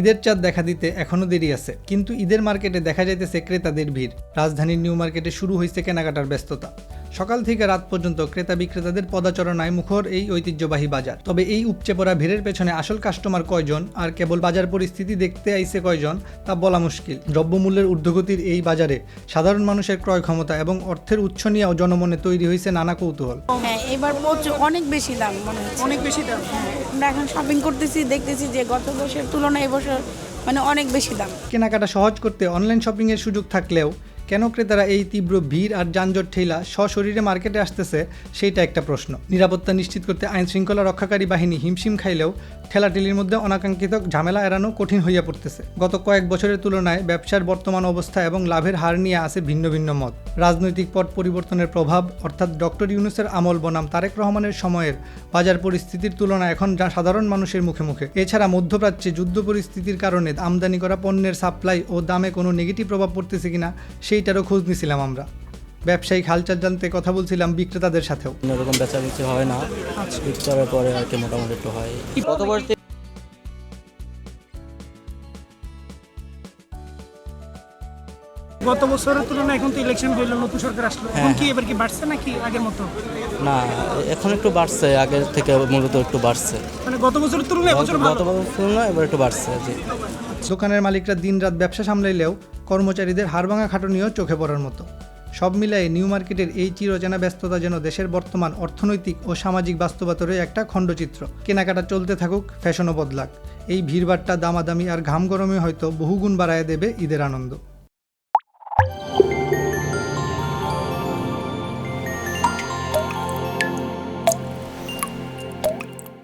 ঈদের চাঁদ দেখা দিতে এখনও দেরি আছে, কিন্তু ঈদের মার্কেটে দেখা যাইতেছে ক্রেতাদের ভিড়। রাজধানীর নিউ মার্কেটে শুরু হয়েছে কেনাকাটার ব্যস্ততা। সকাল থেকে রাত পর্যন্ত ক্রেতা বিক্রেতাদের পদাচরণায় মুখর এই ঐতিহ্যবাহী বাজার। তবে এই উপচে পড়া ভিড়ের পেছনে আসল কাস্টমার কয়জন আর কেবল বাজার পরিস্থিতি দেখতে আইছে কয়জন তা বলা মুশকিল। দ্রব্যমূল্যের ঊর্ধ্বগতির এই বাজারে সাধারণ মানুষের ক্রয় ক্ষমতা এবং অর্থের উৎস নিয়েও জনমনে তৈরি হয়েছে নানা কৌতূহল। হ্যাঁ, এবার অনেক বেশি দাম মনে হচ্ছে। অনেক বেশি দাম। আমরা এখন শপিং করতেছি, দেখতেছি যে গত বছরের তুলনায় এবছর অনেক বেশি দাম। কেনাকাটা সহজ করতে অনলাইন শপিংয়ের সুযোগ থাকলেও কেন ক্রেতারা এই তীব্র ভিড় আর যানজট ঠেলা সশরীরে মার্কেটে আসতেছে সেইটা একটা প্রশ্ন। নিরাপত্তা নিশ্চিত করতে আইন শৃঙ্খলা রক্ষাকারী বাহিনী হিমশিম খাইলেও ঠেলাঠেলির মধ্যে অনাকাঙ্ক্ষিত ঝামেলা এড়ানো কঠিন হইয়া পড়তেছে। গত কয়েক বছরের তুলনায় ব্যবসার বর্তমান অবস্থা এবং লাভের হার নিয়ে আছে ভিন্ন ভিন্ন মত। রাজনৈতিক পট পরিবর্তনের প্রভাব অর্থাৎ ডক্টর ইউনূসের আমল বনাম তারেক রহমানের সময়ের বাজার পরিস্থিতির তুলনা এখন সাধারণ মানুষের মুখে মুখে। এছাড়া মধ্যপ্রাচ্যে যুদ্ধ পরিস্থিতির কারণে আমদানি করা পণ্যের সাপ্লাই ও দামে কোনো নেগেটিভ প্রভাব পড়তেছে কিনা সেইটারও খোঁজ নিছিলাম আমরা। ব্যবসায়িক হালচাল জানতে কথা বলছিলাম বিক্রেতাদের সাথেও। এরকম বেচাবেচি হয় না, ইফতারের পরে আর কি মোটামুটি একটু হয়। গত বছরের তুলনায় এখন তো ইলেকশন হইলো, নতুন সরকার আসলো, এখন কি এবার কি বাড়ছে নাকি আগের মতো? না, এখন একটু বাড়ছে, আগের থেকে মূলত একটু বাড়ছে। গত বছরের তুলনায় এবছর ভালো। গত বছর তুলনায় এবার একটু বাড়ছে। জি। দোকানের মালিকরা দিনরাত ব্যবসা সামলাইলেও কর্মচারীদের হাড়ভাঙা খাটুনিও চোখে পড়ার মতো। সব মিলায়ে নিউ মার্কেটের এই চিরচেনা ব্যস্ততা যেন দেশের বর্তমান অর্থনৈতিক ও সামাজিক বাস্তবতারই একটা খণ্ডচিত্র। কেনাকাটা চলতে থাকুক, ফ্যাশনও বদলাক, এই ভিড়ভাট্টা, দামাদামি আর ঘাম গরমে হয়তো বহুগুণ বাড়ায় দেবে ঈদের আনন্দ।